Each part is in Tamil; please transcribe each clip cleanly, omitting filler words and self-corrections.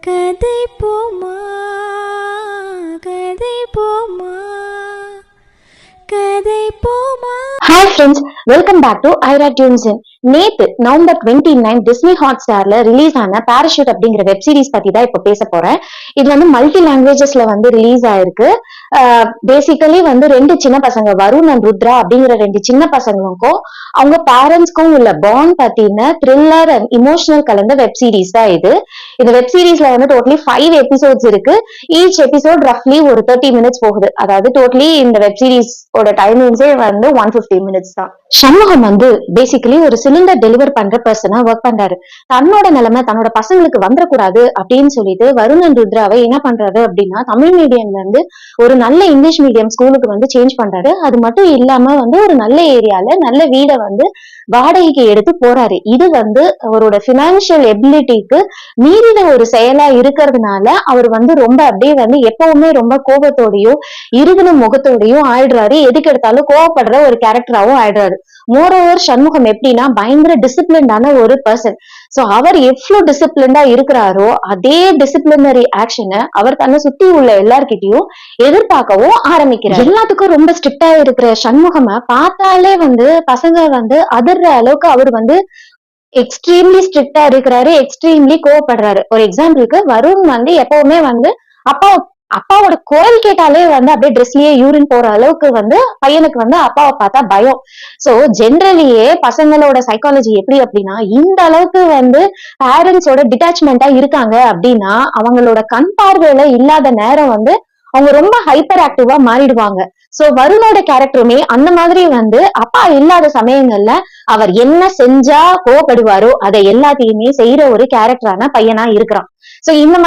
கதை போமா கதை போமா கதை போமா. Hi friends, welcome back to Aira tunes. நேத்து நவம்பர் 29 டிஸ்னி ஹாட் ஸ்டார்ல ரிலீஸ் ஆன பாராஷூட் அப்படிங்கிற வெப் சீரிஸ் பத்தி தான் இப்ப பேச போறேன். இது வந்து மல்டி லாங்குவேஜஸ்ல வந்து ரிலீஸ் ஆயிருக்கு. பேசிக்கலி வந்து ரெண்டு சின்ன பசங்க வருண் அண்ட் ருத்ரா அப்படிங்கிற ரெண்டு சின்ன பசங்களுக்கும் அவங்க பேரண்ட்ஸ்க்கும் உள்ள பாண்ட் பத்தின த்ரில்லர் அண்ட் இமோஷனல் கலந்த வெப் சீரிஸ் தான் இது. இந்த வெப் சீரிஸ்ல வந்து டோட்டலி 5 எபிசோட்ஸ் இருக்கு. ஈச் எபிசோட் ரஃப்லி ஒரு 30 மினிட்ஸ் போகுது. அதாவது டோட்டலி இந்த வெப் சீரிஸ் டைமிங்ஸே வந்து 150 மினிட்ஸ் தான். சண்முகம் வந்து பேசிக்கலி ஒரு சிலிண்டர் டெலிவர் பண்ற பர்சனா ஒர்க் பண்றாரு. தன்னோட நிலைமை தன்னோட பசங்களுக்கு வந்துடக்கூடாது அப்படின்னு சொல்லிட்டு வருணன் ருத்ராவை என்ன பண்றாரு அப்படின்னா தமிழ் மீடியம்ல இருந்து ஒரு நல்ல இங்கிலீஷ் மீடியம் ஸ்கூலுக்கு வந்து சேஞ்ச் பண்றாரு. அது மட்டும் இல்லாம வந்து ஒரு நல்ல ஏரியால நல்ல வீடை வந்து வாடகைக்கு எடுத்து போறாரு. இது வந்து அவரோட பினான்சியல் எபிலிட்டிக்கு மீறின ஒரு செயலா இருக்கிறதுனால அவர் வந்து ரொம்ப அப்படியே வந்து எப்பவுமே ரொம்ப கோபத்தோடையும் இருகின முகத்தோடையும் ஆயிடுறாரு. எதுக்கு எடுத்தாலும் கோவப்படுற ஒரு கேரக்டராவும் ஆயிடுறாரு. மோரோவர் சண்முகம் எப்படின்னா பயங்கர டிசிப்ளின்டான ஒரு பர்சன். சோ அவர் எவ்வளவு டிசிப்ளின்டா இருக்கிறாரோ அதே டிசிப்ளினரி ஆக்ஷனை அவர் தன்னை சுத்தி உள்ள எல்லார்கிட்டயும் எதிர்பார்க்கவும் ஆரம்பிக்கிறார். எல்லாத்துக்கும் ரொம்ப ஸ்ட்ரிக்டா இருக்கிற சண்முகமை பார்த்தாலே வந்து பசங்க வந்து அதிர்ற அளவுக்கு அவர் வந்து எக்ஸ்ட்ரீம்லி ஸ்ட்ரிக்டா இருக்கிறாரு, எக்ஸ்ட்ரீம்லி கோவப்படுறாரு. ஒரு எக்ஸாம்பிளுக்கு வருண் வந்து எப்பவுமே வந்து அப்பாவோட குரல் கேட்டாலே வந்து அப்படியே ட்ரெஸ்லயே யூரின் போற அளவுக்கு வந்து பையனுக்கு வந்து அப்பாவை பார்த்தா பயம். சோ ஜென்ரலியே பசங்களோட சைக்காலஜி எப்படி அப்படின்னா இந்த அளவுக்கு வந்து பேரண்ட்ஸோட டிட்டாச்மெண்டா இருக்காங்க அப்படின்னா அவங்களோட கண் பார்வையில இல்லாத நேரம் வந்து அவங்க ரொம்ப ஹைப்பர் ஆக்டிவா மாறிடுவாங்க. சோ வருணோட கேரக்டருமே அந்த மாதிரி வந்து அப்பா இல்லாத சமயங்கள்ல அவர் என்ன செஞ்சா கோவப்படுவாரோ அதை எல்லாத்தையுமே செய்யற ஒரு கேரக்டரான பையனா இருக்கிறான். சோ இந்த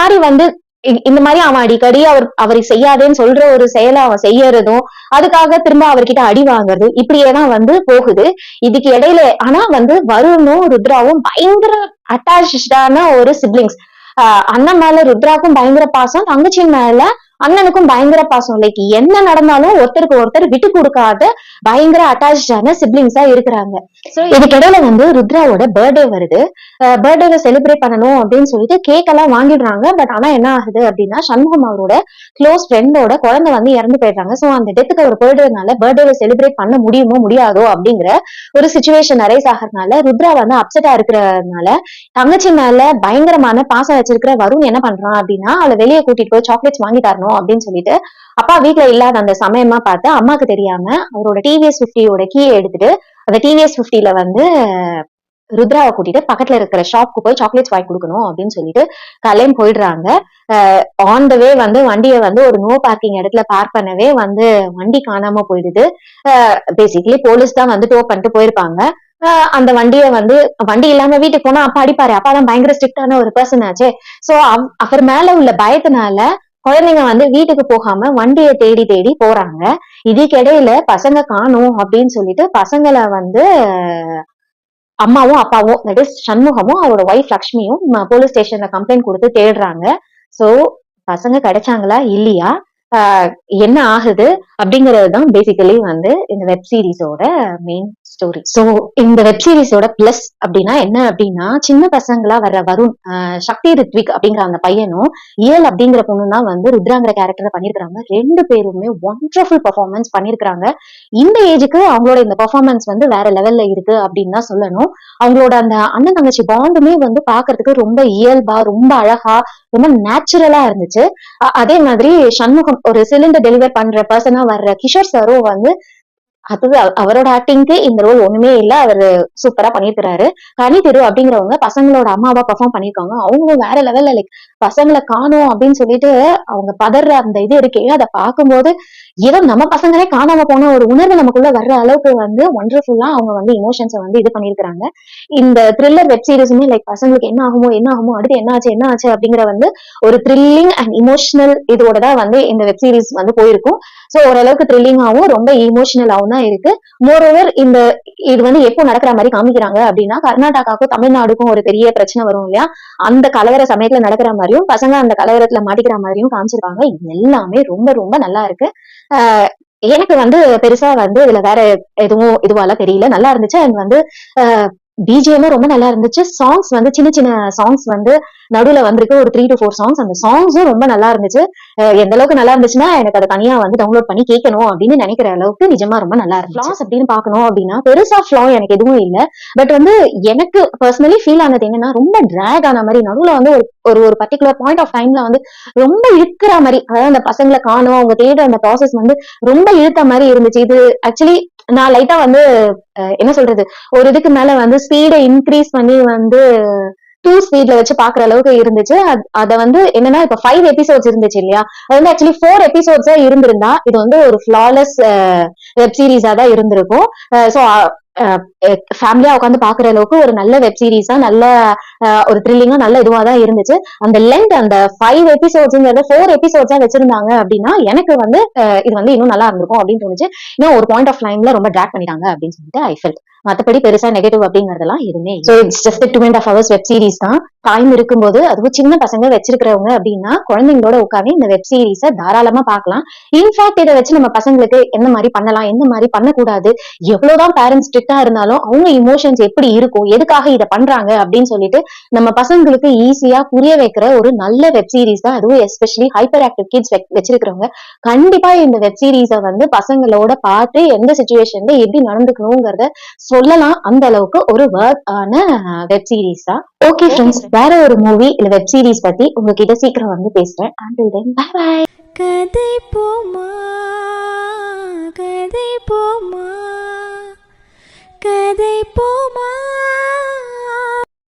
மாதிரி அவன் அடிக்கடி அவரை செய்யாதேன்னு சொல்ற ஒரு செயலை அவன் செய்யறதும் அதுக்காக திரும்ப அவர்கிட்ட அடி வாங்குறதும் இப்படியேதான் வந்து போகுது. இதுக்கு இடையில ஆனா வந்து வருணும் ருத்ராவும் பயங்கர அட்டாச்சான ஒரு சிப்ளிங்ஸ். அண்ணன் மேல ருத்ராக்கும் பயங்கர பாசம், தங்கச்சி மேல அண்ணனுக்கும் பயங்கர பாசம். லைக் என்ன நடந்தாலும் ஒருத்தருக்கு ஒருத்தர் விட்டு கொடுக்காத பயங்கர அட்டாச்சான சிப்ளிங்ஸா இருக்கிறாங்க. சோ இதுக்கிடையில வந்து ருத்ராவோட பர்த்டே வருது. பர்த்டேவை செலிப்ரேட் பண்ணணும் அப்படின்னு சொல்லிட்டு கேக் எல்லாம் வாங்கிடுறாங்க. பட் ஆனா என்ன ஆகுது அப்படின்னா சண்முகம் அவரோட க்ளோஸ் ஃப்ரெண்டோட குழந்தை வந்து இறந்து போயிடுறாங்க. சோ அந்த டெத்துக்கு ஒரு பர்த்டேவை செலிப்ரேட் பண்ண முடியுமோ முடியாதோ அப்படிங்கிற ஒரு சிச்சுவேஷன் அரைஸ் ஆகிறதுனால ருத்ரா வந்து அப்செட்டா இருக்கிறதுனால தங்கச்சி மேல பயங்கரமான பாசம் வச்சிருக்கிற வருண் என்ன பண்றான் அப்படின்னா அவளை வெளியே கூட்டிட்டு போய் சாக்லேட்ஸ் வாங்கி தரணும் அப்படின்னு சொல்லிட்டு அப்பா வீட்டுல இல்லாத அந்த சமயமா பார்த்து அம்மாக்கு தெரியாம அவரோட டிவிஎஸ் 50யோட கீயை எடுத்துட்டு அந்த டிவிஎஸ் 50ல வந்து ருத்ராவை கூட்டிட்டு பக்கத்துல இருக்கிற ஷாப்க்கு போய் சாக்லேட்ஸ் வாங்கி கொடுக்கணும் அப்படின்னு சொல்லிட்டு காலையும் போயிடுறாங்க. ஆன் த வே வந்து வண்டியை வந்து ஒரு நோ பார்க்கிங் இடத்துல பார்க் பண்ணவே வந்து வண்டி காணாம போயிடுது. பேசிக்கலி போலீஸ் தான் வந்து டோ பண்ணிட்டு போயிருப்பாங்க. அந்த வண்டி இல்லாம வீட்டுக்கு போனா அப்பா அடிப்பாரு. அப்பாதான் பயங்கர ஸ்ட்ரிக்டான ஒரு பர்சன் ஆச்சே. சோ அவர் மேல உள்ள பயத்தினால குழந்தைங்க வந்து வீட்டுக்கு போகாம வண்டியை தேடி தேடி போறாங்க. இதுக்கிடையில பசங்க காணும் அப்படின்னு சொல்லிட்டு பசங்களை வந்து அம்மாவும் அப்பாவும் தட் இஸ் சண்முகமும் அவரோட ஒய்ஃப் லக்ஷ்மியும் போலீஸ் ஸ்டேஷன்ல கம்ப்ளைண்ட் கொடுத்து தேடுறாங்க. சோ பசங்க கிடைச்சாங்களா இல்லையா, என்ன ஆகுது அப்படிங்கறதுதான் பேசிக்கலி வந்து இந்த வெப் சீரிஸோட மெயின் ஸ்டோரி. சோ இந்த வெப் சீரிஸோட பிளஸ் அப்படின்னா என்ன அப்படின்னா சின்ன பசங்களா வர்ற வருண், சக்தி ரித்விக் அப்படிங்கிற அந்த பையனும் இயல் அப்படிங்கிற பொண்ணும் தான் வந்து ருத்ராங்கிற கேரக்டர் பண்ணிருக்காங்க. ரெண்டு பேருமே ஒண்டர்ஃபுல் பெர்ஃபார்மன்ஸ் பண்ணிருக்காங்க. இந்த ஏஜுக்கு அவங்களோட இந்த பெர்ஃபார்மன்ஸ் வந்து வேற லெவல்ல இருக்கு அப்படின்னு தான் சொல்லணும். அவங்களோட அந்த அண்ணன் தங்கச்சி பாண்டுமே வந்து பாக்குறதுக்கு ரொம்ப இயல்பா ரொம்ப அழகா ரொம்ப நேச்சுரலா இருந்துச்சு. அதே மாதிரி சண்முகம் ஒரு சிலிண்டர் டெலிவர் பண்ற பர்சனா வர்ற கிஷோர் சாரும் வந்து அது அவரோட ஆக்டிங்க்கு இந்த ரோல் ஒண்ணுமே இல்ல, அவரு சூப்பரா பண்ணிருக்கிறாரு. கனி திரு அப்படிங்கிறவங்க பசங்களோட அம்மாவா பெர்ஃபார்ம் பண்ணிருக்காங்க. அவங்களும் வேற லெவல்ல லைக் பசங்களை காணும் அப்படின்னு சொல்லிட்டு அவங்க பதற அந்த இது இருக்கே அதை பார்க்கும்போது ஏதோ நம்ம பசங்களே காணாம போன ஒரு உணர்வு நமக்குள்ள வர்ற அளவுக்கு வந்து ஒண்டர்ஃபுல்லா அவங்க வந்து இமோஷன்ஸை வந்து இது பண்ணிருக்காங்க. இந்த த்ரில்லர் வெப் சீரிஸுமே லைக் பசங்களுக்கு என்ன ஆகுமோ அடுத்து என்ன ஆச்சு அப்படிங்கிற வந்து ஒரு த்ரில்லிங் அண்ட் இமோஷனல் இதோட தான் வந்து இந்த வெப் சீரிஸ் வந்து போயிருக்கும். சோ ஓரளவுக்கு த்ரில்லிங்காவும் ரொம்ப இமோஷனலாவும் தான் இருக்கு. மோரோவர் இது வந்து எப்போ நடக்கிற மாதிரி காமிக்கிறாங்க அப்படின்னா கர்நாடகாவுக்கும் தமிழ்நாடுக்கும் ஒரு பெரிய பிரச்சனை வரும் இல்லையா, அந்த கலவர சமயத்துல நடக்கிற மாதிரியும் பசங்க அந்த கலவரத்துல மாட்டிக்கிற மாதிரியும் காமிச்சிருக்காங்க. இது எல்லாமே ரொம்ப ரொம்ப நல்லா இருக்கு. எனக்கு வந்து பெருசா வந்து இதுல வேற எதுவும் இதுவாலாம் தெரியல, நல்லா இருந்துச்சு. அண்ட் வந்து பிஜிஎம் ரொம்ப நல்லா இருந்துச்சு. சாங்ஸ் வந்து சின்ன சின்ன சாங்ஸ் வந்து நடுவுல வந்திருக்கு, ஒரு 3 to 4 சாங்ஸ். அந்த சாங்ஸும் ரொம்ப நல்லா இருந்துச்சு. எந்த அளவுக்கு நல்லா இருந்துச்சுன்னா எனக்கு அதை தனியா வந்து டவுன்லோட் பண்ணி கேட்கணும் அப்படின்னு நினைக்கிற அளவுக்கு நிஜமா ரொம்ப நல்லா இருந்துச்சு. ஃபிளாஸ் அப்படின்னு பாக்கணும் அப்படின்னா பெருசா ஃபிளா எனக்கு எதுவும் இல்லை. பட் வந்து எனக்கு பர்சனலி ஃபீல் ஆனது என்னன்னா, ரொம்ப டிராக் ஆன மாதிரி நடுவுல வந்து ஒரு ஒரு பர்டிகுலர் பாயிண்ட் ஆஃப் டைம்ல வந்து ரொம்ப இழுக்கிற மாதிரி, அதாவது அந்த பசங்களை காணும் அவங்க தேடுற அந்த ப்ராசஸ் வந்து ரொம்ப இழுத்த மாதிரி இருந்துச்சு. இது ஆக்சுவலி நான் லைட்டா வந்து என்ன சொல்றது, ஒரு இதுக்கு மேல வந்து ஸ்பீடை இன்க்ரீஸ் பண்ணி வந்து 2 ஸ்பீட்ல வச்சு பாக்குற அளவுக்கு இருந்துச்சு. அத வந்து என்னன்னா, இப்ப 5 எபிசோட்ஸ் இருந்துச்சு இல்லையா, அது வந்து ஆக்சுவலி 4 எபிசோட்ஸா இருந்திருந்தா இது வந்து ஒரு ஃபிளாலெஸ் வெப் சீரிஸா தான் இருந்திருக்கும். சோ ஃபேமிலியா உட்காந்து பாக்குற அளவுக்கு ஒரு நல்ல வெப் சீரிஸா, நல்ல ஒரு த்ரில்லிங்கா, நல்ல இதுவா தான் இருந்துச்சு. அந்த லென்த், அந்த 5 எபிசோட்ஸ்ங்கிறத 4 எபிசோட்ஸா வச்சிருந்தாங்க அப்படின்னா எனக்கு வந்து இது வந்து இன்னும் நல்லா இருந்திருக்கும் அப்படின்னு தோணுச்சு. இன்னும் ஒரு பாயிண்ட் ஆஃப் டைம்ல ரொம்ப டிராக் பண்ணிட்டாங்க அப்படின்னு சொல்லிட்டு ஐ ஃபெல்ட். மத்தபடி பெருசா நெகட்டிவ் அப்படிங்கறதெல்லாம் எதுவுமே. So it's just 2.5 hours web series தான். டைம் இருக்கும்போது, அதுவும் சின்ன பசங்க வச்சிருக்கிறவங்க அப்படின்னா குழந்தைங்களோட உட்காந்து இந்த வெப் சீரிஸை தாராளமா பார்க்கலாம். இன்ஃபேக்ட் இதை வச்சு நம்ம பசங்களுக்கு என்ன மாதிரி பண்ணலாம், என்ன மாதிரி பண்ணக்கூடாது, எவ்வளவுதான் பேரண்ட்ஸ் ஸ்ட்ரிக்டா இருந்தாலும் அவங்க இமோஷன்ஸ் எப்படி இருக்கும், எதுக்காக இதை பண்றாங்க அப்படின்னு சொல்லிட்டு நம்ம பசங்களுக்கு ஈஸியா புரிய வைக்கிற ஒரு நல்ல வெப் சீரிஸ் தான். அதுவும் எஸ்பெஷலி ஹைப்பர் ஆக்டிவ் கிட்ஸ் வச்சிருக்கிறவங்க கண்டிப்பா இந்த வெப் சீரிஸை வந்து பசங்களோட பார்த்து எந்த சிச்சுவேஷன்ல எப்படி நடந்துக்கணுங்கிறத சொல்லலாம். அந்த அளவுக்கு ஒரு ஒர்க் ஆன வெப் சீரிஸ் தான். ஓகே ஃப்ரெண்ட்ஸ், வேற ஒரு மூவி இல்ல வெப் சீரிஸ் பத்தி உங்ககிட்ட சீக்கிரம் வந்து பேசுறேன். until then bye bye. கதை போமா கதை போமா.